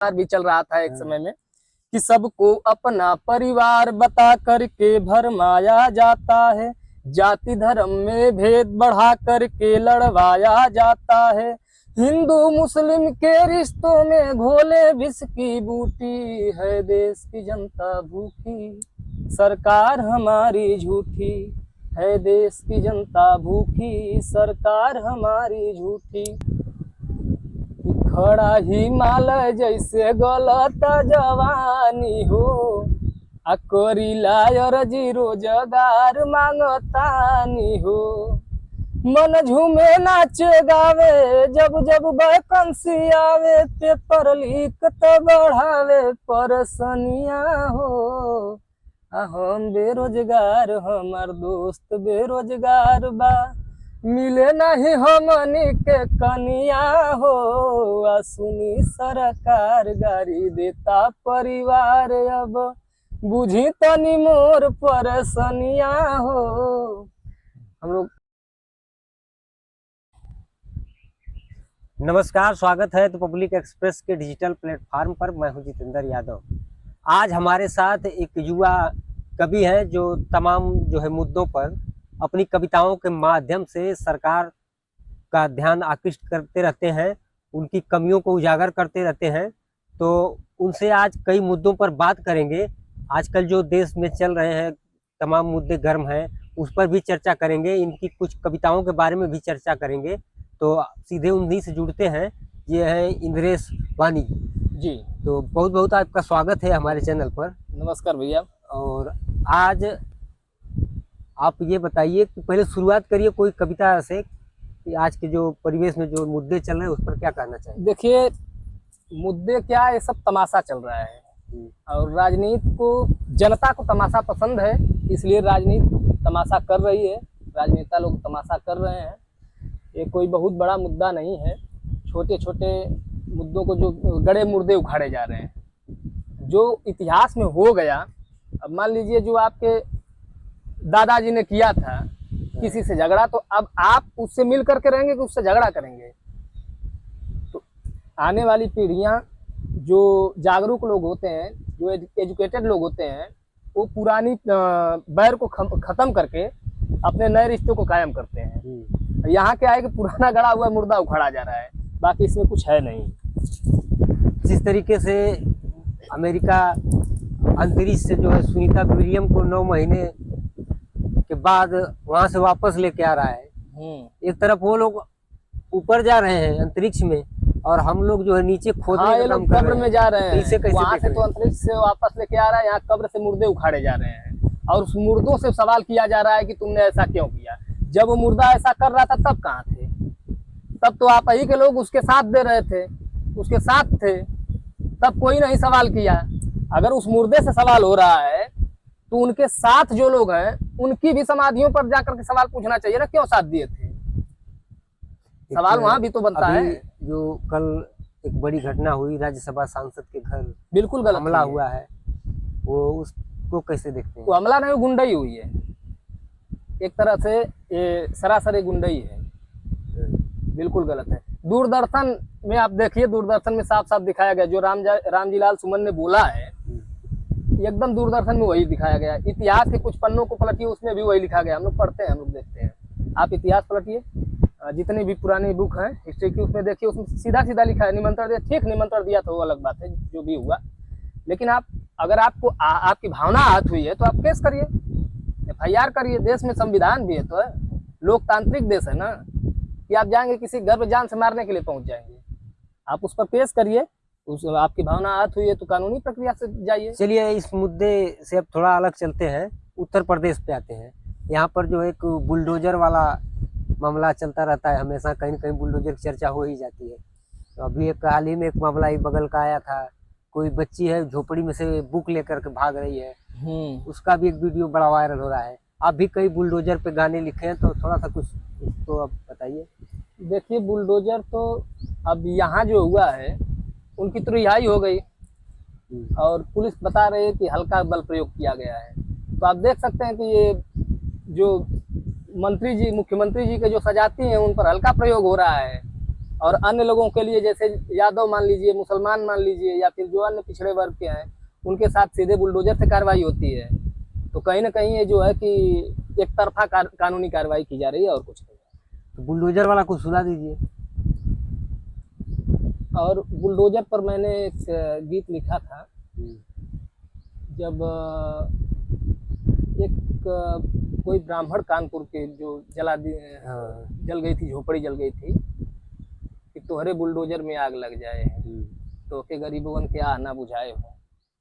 भी चल रहा था एक समय में कि सबको अपना परिवार बता करके भरमाया जाता है, जाति धर्म में भेद बढ़ा करके लड़वाया जाता है, हिंदू मुस्लिम के रिश्तों में घोले विष की बूटी है, देश की जनता भूखी सरकार हमारी झूठी है, देश की जनता भूखी सरकार हमारी झूठी। खड़ा हिमालय जैसे गलत जवानी हो, करीला अर्जी रोजगार मांगतानी हो, मन झूमे नाच गावे जब जब वैकेंसी आवे, पेपर लीक तो बढ़ावे परसनिया हो, हम बेरोजगार हमार दोस्त बेरोजगार बा, मिले नहीं हमनी के कनिया हो, सुनी सरकार गाड़ी देता परिवार, अब बुझी तनी मोर परसनिया हो। हम लोग नमस्कार, स्वागत है तो पब्लिक एक्सप्रेस के डिजिटल प्लेटफॉर्म पर। मैं हूं जितेंद्र यादव। आज हमारे साथ एक युवा कवि है जो तमाम मुद्दों पर अपनी कविताओं के माध्यम से सरकार का ध्यान आकृष्ट करते रहते हैं, उनकी कमियों को उजागर करते रहते हैं। तो उनसे आज कई मुद्दों पर बात करेंगे। आजकल जो देश में चल रहे हैं तमाम मुद्दे गर्म हैं, उस पर भी चर्चा करेंगे, इनकी कुछ कविताओं के बारे में भी चर्चा करेंगे। तो सीधे उन्हीं से जुड़ते हैं। ये है इंद्रेश वानी जी। तो बहुत बहुत आपका स्वागत है हमारे चैनल पर। नमस्कार भैया। और आज आप ये बताइए कि पहले शुरुआत करिए कोई कविता से कि आज के जो परिवेश में जो मुद्दे चल रहे हैं उस पर क्या कहना चाहिए। देखिए, मुद्दे क्या, ये सब तमाशा चल रहा है और राजनीति को, जनता को तमाशा पसंद है, इसलिए राजनीति तमाशा कर रही है, राजनेता लोग तमाशा कर रहे हैं। ये कोई बहुत बड़ा मुद्दा नहीं है, छोटे छोटे मुद्दों को जो गड़े मुर्दे उखाड़े जा रहे हैं, जो इतिहास में हो गया। अब मान लीजिए जो आपके दादाजी ने किया था, किसी से झगड़ा, तो अब आप उससे मिल करके रहेंगे कि उससे झगड़ा करेंगे। तो आने वाली पीढ़ियां, जो जागरूक लोग होते हैं, जो एजुकेटेड लोग होते हैं, वो पुरानी बैर को खत्म करके अपने नए रिश्तों को कायम करते हैं। यहाँ क्या है कि पुराना गड़ा हुआ मुर्दा उखाड़ा जा रहा है, बाकी इसमें कुछ है नहीं। जिस तरीके से अमेरिका अंतरिक्ष से सुनीता विलियम को 9 महीने के बाद वहां से वापस लेके आ रहा है। एक तरफ वो लोग ऊपर जा रहे हैं अंतरिक्ष में और हम लोग नीचे खोदने का काम कर रहे हैं। कब्र में जा रहे हैं, इसे कैसे वहां से तो अंतरिक्ष से वापस लेके आ रहा है, यहाँ कब्र से मुर्दे उखाड़े जा रहे हैं और उस मुर्दों से सवाल किया जा रहा है कि तुमने ऐसा क्यों किया। जब वो मुर्दा ऐसा कर रहा था तब कहाँ थे? तब तो आप ही के लोग उसके साथ दे रहे थे, उसके साथ थे, तब कोई नहीं सवाल किया। अगर उस मुर्दे से सवाल हो रहा है तो उनके साथ जो लोग हैं उनकी भी समाधियों पर जाकर के सवाल पूछना चाहिए ना, क्यों साथ दिए थे। सवाल वहां भी तो बनता है। जो कल एक बड़ी घटना हुई, राज्यसभा सांसद के घर बिल्कुल गलत हमला हुआ है, वो उसको कैसे देखते हैं? वो हमला नहीं, गुंडई हुई है, एक तरह से ये सरासरी गुंडई है, बिल्कुल गलत है। दूरदर्शन में आप देखिए, दूरदर्शन में साफ साफ दिखाया गया, जो रामजीलाल सुमन ने बोला है एकदम दूरदर्शन में वही दिखाया गया। इतिहास के कुछ पन्नों को पलटिए, उसमें भी वही लिखा गया। हम लोग पढ़ते हैं, हम लोग देखते हैं। आप इतिहास पलटिए, जितनी भी पुरानी बुक है हिस्ट्री की, उसमें देखिए, उसमें सीधा सीधा लिखा है निमंत्रण दिया। ठीक, निमंत्रण दिया तो वो अलग बात है, जो भी हुआ। लेकिन आप अगर आपको आपकी भावना आहत हुई है तो आप केस करिए, FIR करिए। देश में संविधान भी है, तो है, लोकतांत्रिक देश है ना, कि आप जाएंगे किसी घर पे जान से मारने के लिए पहुंच जाएंगे। आप उस पर केस करिए, उस आपकी भावना आहत हुई है तो कानूनी प्रक्रिया से जाइए। चलिए, इस मुद्दे से अब थोड़ा अलग चलते हैं, उत्तर प्रदेश पे आते हैं। यहाँ पर एक बुलडोजर वाला मामला चलता रहता है, हमेशा कहीं न कहीं बुलडोजर की चर्चा हो ही जाती है। तो अभी एक हाल ही में एक मामला ही बगल का आया था, कोई बच्ची है झोपड़ी में से बुक लेकर के भाग रही है, उसका भी एक वीडियो बड़ा वायरल हो रहा है। आप भी कई बुलडोजर पे गाने लिखे हैं, तो थोड़ा सा कुछ तो आप बताइए। देखिए, बुलडोजर तो अब यहाँ जो हुआ है, उनकी तो रिहाई हो गई और पुलिस बता रही है कि हल्का बल प्रयोग किया गया है। तो आप देख सकते हैं कि ये जो मुख्यमंत्री जी के जो सजाती हैं, उन पर हल्का प्रयोग हो रहा है। और अन्य लोगों के लिए जैसे यादव मान लीजिए, मुसलमान मान लीजिए, या फिर जो अन्य पिछड़े वर्ग के हैं, उनके साथ सीधे बुलडोजर से कार्रवाई होती है। तो कहीं ना कहीं ये जो है कि एक तरफा कानूनी कार्रवाई की जा रही है और कुछ नहीं। तो बुलडोजर वाला कुछ सुना दीजिए। और बुलडोजर पर मैंने एक गीत लिखा था, जब एक कोई ब्राह्मण कानपुर के जो जल गई थी, झोपड़ी जल गई थी कि तोहरे बुलडोजर में आग लग जाए, तो के गरीबों के आह ना बुझाए हो,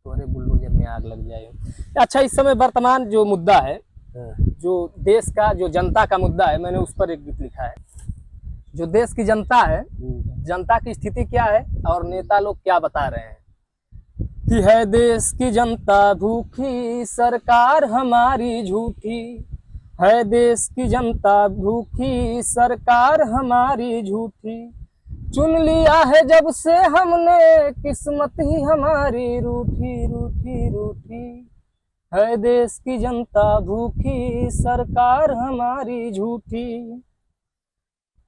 तोहरे बुलडोजर में आग लग जाए। अच्छा, इस समय वर्तमान जो मुद्दा है, जो देश का, जो जनता का मुद्दा है, मैंने उस पर एक गीत लिखा है। जो देश की जनता है, जनता की स्थिति क्या है और नेता लोग क्या बता रहे हैं कि है देश की जनता भूखी, सरकार हमारी झूठी, है देश की जनता भूखी, सरकार हमारी झूठी, चुन लिया है जब से हमने, किस्मत ही हमारी रूठी रूठी रूठी, है देश की जनता भूखी, सरकार हमारी झूठी,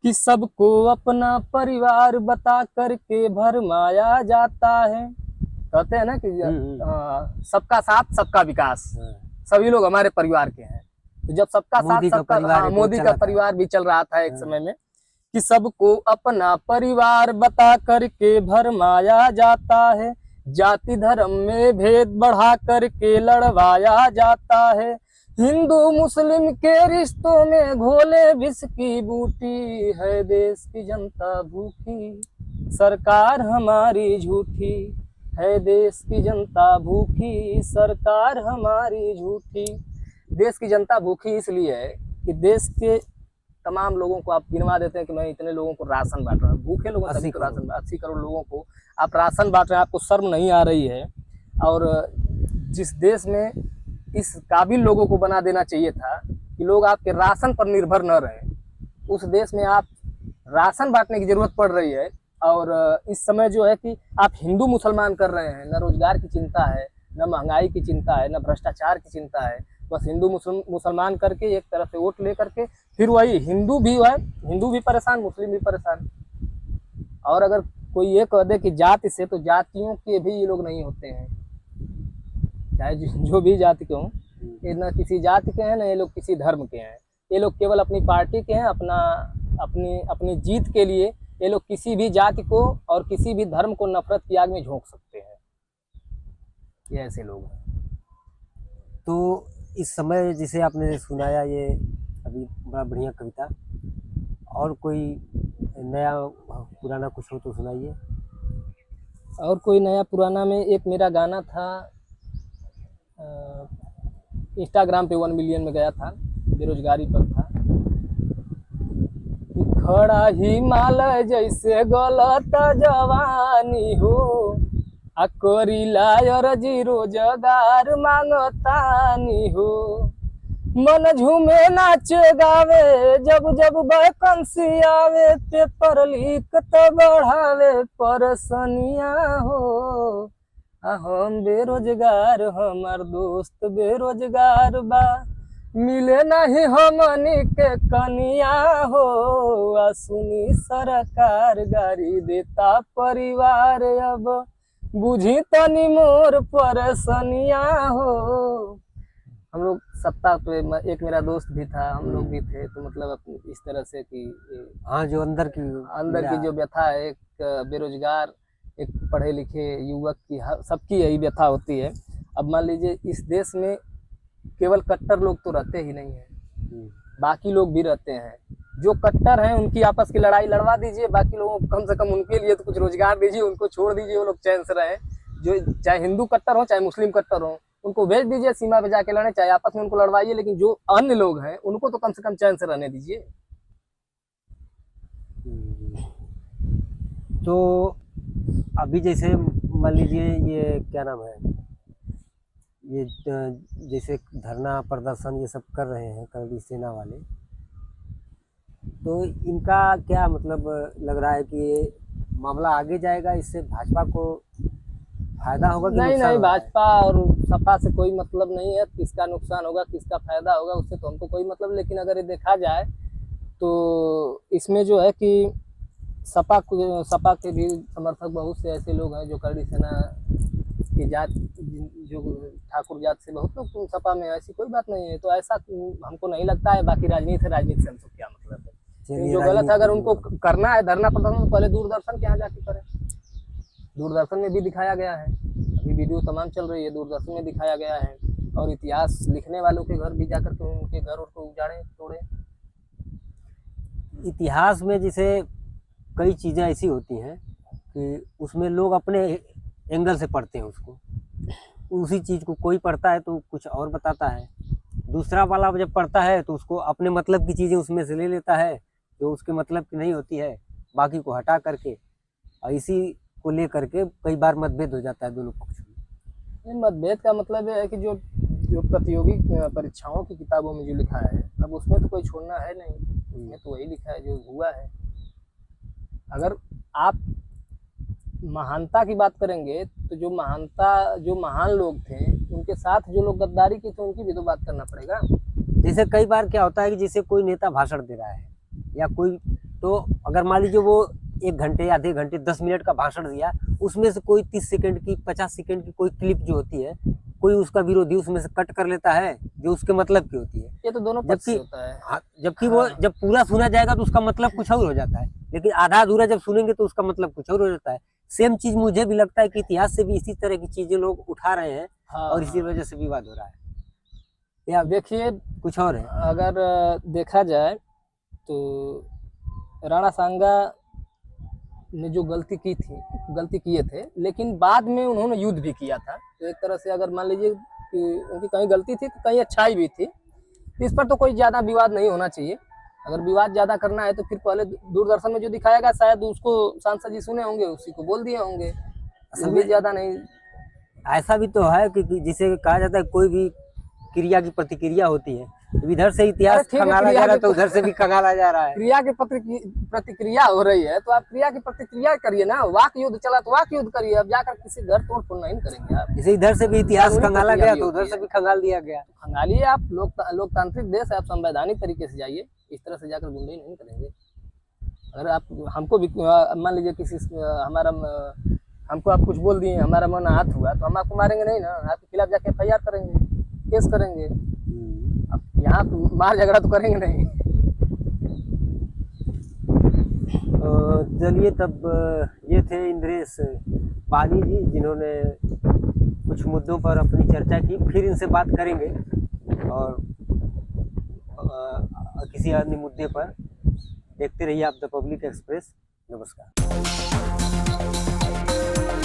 कि सबको अपना परिवार बता करके भरमाया जाता है। कहते हैं ना कि सबका साथ सबका विकास, सभी लोग हमारे परिवार के हैं। तो जब सबका साथ सबका, मोदी का परिवार भी चल रहा था एक समय में, कि सबको अपना परिवार बता करके भरमाया जाता है, जाति धर्म में भेद बढ़ा करके लड़वाया जाता है, हिंदू मुस्लिम के रिश्तों में घोले विष की बूटी, है देश की जनता भूखी, सरकार हमारी झूठी, है देश की जनता भूखी, सरकार हमारी झूठी। देश की जनता भूखी इसलिए है कि देश के तमाम लोगों को आप गिनवा देते हैं कि मैं इतने लोगों को राशन बांट रहा हूँ, भूखे लोगों सभी को राशन, 80 करोड़ लोगों को आप राशन बांट रहे हैं, आपको शर्म नहीं आ रही है। और जिस देश में इस काबिल लोगों को बना देना चाहिए था कि लोग आपके राशन पर निर्भर न रहे, उस देश में आप राशन बांटने की जरूरत पड़ रही है। और इस समय जो है कि आप हिंदू मुसलमान कर रहे हैं, न रोजगार की चिंता है, न महंगाई की चिंता है, न भ्रष्टाचार की चिंता है, बस हिंदू मुसलमान करके एक तरफ से वोट ले करके फिर वही हिंदू भी है, हिंदू भी परेशान, मुस्लिम भी परेशान। और अगर कोई ये कह दे कि जाति से, तो जातियों के भी ये लोग नहीं होते हैं, चाहे जो भी जाति के हों, ये न किसी जाति के हैं, न ये लोग किसी धर्म के हैं, ये लोग केवल अपनी पार्टी के हैं, अपनी जीत के लिए ये लोग किसी भी जाति को और किसी भी धर्म को नफरत की आग में झोंक सकते हैं, ये ऐसे लोग हैं। तो इस समय जिसे आपने सुनाया ये अभी बड़ा बढ़िया कविता, और कोई नया पुराना कुछ हो तो सुनाइए। और कोई नया पुराना में एक मेरा गाना था, इंस्टाग्राम पे 1 मिलियन में गया था, बेरोजगारी पर था। खड़ा हिमालय जैसे गलत जवानी हो, करीला अर्जी रोजगार मांगतानी हो, मन झूमे नाच गावे जब जब वैकेंसी आवे, पेपर लीक तो बढ़ावे परसनिया हो, हम बेरोजगार हमार दोस्त बेरोजगार बा, मिले नहीं हमनी के कनिया हो, सुनी सरकार गाड़ी देता परिवार, अब बुझी तनी मोर परसनिया हो। हम लोग सत्ता पे, एक मेरा दोस्त भी था, हम लोग भी थे, तो मतलब इस तरह से कि हाँ, जो अंदर की जो व्यथा है, एक बेरोजगार, एक पढ़े लिखे युवक की, सबकी यही व्यथा होती है। अब मान लीजिए इस देश में केवल कट्टर लोग तो रहते ही नहीं है, बाकी लोग भी रहते हैं। जो कट्टर हैं उनकी आपस की लड़ाई लड़वा दीजिए, बाकी लोगों को कम से कम उनके लिए तो कुछ रोजगार दीजिए, उनको छोड़ दीजिए, वो लोग चैन से रहे। जो चाहे हिंदू कट्टर हो चाहे मुस्लिम कट्टर हो, उनको भेज दीजिए सीमा पे जाके लड़े, चाहे आपस में उनको लड़वाइए, लेकिन जो अन्य लोग हैं उनको तो कम से कम चैन से रहने दीजिए। तो अभी जैसे मान लीजिए ये क्या नाम है, ये जैसे धरना प्रदर्शन ये सब कर रहे हैं करगिल सेना वाले, तो इनका क्या मतलब लग रहा है कि ये मामला आगे जाएगा, इससे भाजपा को फायदा होगा कि नहीं? नुकसान नहीं, होगा? भाजपा और सपा से कोई मतलब नहीं है, किसका नुकसान होगा किसका फायदा होगा उससे तो हमको कोई मतलब। लेकिन अगर ये देखा जाए तो इसमें जो है कि सपा के भी समर्थक बहुत से ऐसे लोग हैं जो करड़ी सेना की जात, जो ठाकुर जात से बहुत लोग सपा में, ऐसी कोई बात नहीं है। तो ऐसा हमको नहीं लगता है। बाकी राजनीति है, राजनीति से हमको क्या मतलब है। चलिए, जो गलत है, राजनीति अगर उनको करना है धरना प्रदर्शन, तो पहले दूरदर्शन के यहाँ जाके करें। दूरदर्शन में भी दिखाया गया है, अभी वीडियो तमाम चल रही है, दूरदर्शन में दिखाया गया है। और इतिहास लिखने वालों के घर भी जाकर के उनके घर को उजाड़े तोड़े। इतिहास में जैसे कई चीज़ें ऐसी होती हैं कि उसमें लोग अपने एंगल से पढ़ते हैं उसको, उसी चीज़ को कोई पढ़ता है तो कुछ और बताता है, दूसरा वाला जब पढ़ता है तो उसको अपने मतलब की चीज़ें उसमें से ले लेता है जो उसके मतलब की नहीं होती है, बाकी को हटा करके, और इसी को लेकर के कई बार मतभेद हो जाता है दोनों पक्षों में। मतभेद का मतलब ये है कि जो जो प्रतियोगी परीक्षाओं की किताबों में जो लिखा है, अब उसमें तो कोई छोड़ना है नहीं, उसमें तो वही लिखा है जो हुआ है। अगर आप महानता की बात करेंगे तो जो महान लोग थे, उनके साथ जो लोग गद्दारी की थे, उनकी भी तो बात करना पड़ेगा। जैसे कई बार क्या होता है कि जैसे कोई नेता भाषण दे रहा है या कोई, तो अगर मान लीजिए वो 1 घंटे, आधे घंटे, 10 मिनट का भाषण दिया, उसमें से कोई 30 सेकंड की, 50 सेकंड की कोई क्लिप जो होती है, कोई उसका विरोधी उसमें से कट कर लेता है जो उसके मतलब की होती है। ये तो दोनों पक्ष से होता है। जबकि वो जब पूरा सुना जाएगा तो उसका मतलब कुछ और हो जाता है, लेकिन आधा अधूरा जब सुनेंगे तो उसका मतलब कुछ और हो जाता है। सेम चीज मुझे भी लगता है कि इतिहास से भी इसी तरह की चीजें लोग उठा रहे हैं, और इसी वजह से विवाद हो रहा है। या देखिए, कुछ और है। अगर देखा जाए तो राणा सांगा ने जो गलती किए थे, लेकिन बाद में उन्होंने युद्ध भी किया था। तो एक तरह से अगर मान लीजिए कि उनकी कहीं गलती थी तो कहीं अच्छाई भी थी, तो इस पर तो कोई ज़्यादा विवाद नहीं होना चाहिए। अगर विवाद ज़्यादा करना है तो फिर पहले दूरदर्शन में जो दिखाया गया, शायद उसको सांसद जी सुने होंगे, उसी को बोल दिए होंगे। असल में ज़्यादा नहीं। ऐसा भी तो है कि जिसे कहा जाता है कोई भी क्रिया की प्रतिक्रिया होती है, तो इधर से इतिहास खंगाला जा रहा है तो उधर से भी खंगाला जा रहा है। क्रिया की प्रतिक्रिया हो रही है तो आप क्रिया की प्रतिक्रिया करिए ना। वाक युद्ध चला तो वाक युद्ध करिए, अब जाकर किसी घर तोड़ फोड़ नहीं करेंगे आप। जैसे इधर से भी इतिहास खंगाला गया तो उधर से भी खंगाल दिया गया। खंगालिए आप, लोकतांत्रिक देश है, आप संवैधानिक तरीके से जाइए, इस तरह से जाकर गुंडे नहीं करेंगे। अगर आप हमको भी मान लीजिए किसी हमको आप कुछ बोल दिए, हमारा मन आहत हुआ, तो हम आपको मारेंगे नहीं ना, आपके खिलाफ जाके FIR करेंगे, केस करेंगे। अब यहाँ मार झगड़ा तो करेंगे नहीं। चलिए, तब ये थे इंद्रेश पाली जी, जिन्होंने कुछ मुद्दों पर अपनी चर्चा की। फिर इनसे बात करेंगे और किसी अन्य मुद्दे पर। देखते रहिए आप द पब्लिक एक्सप्रेस। नमस्कार।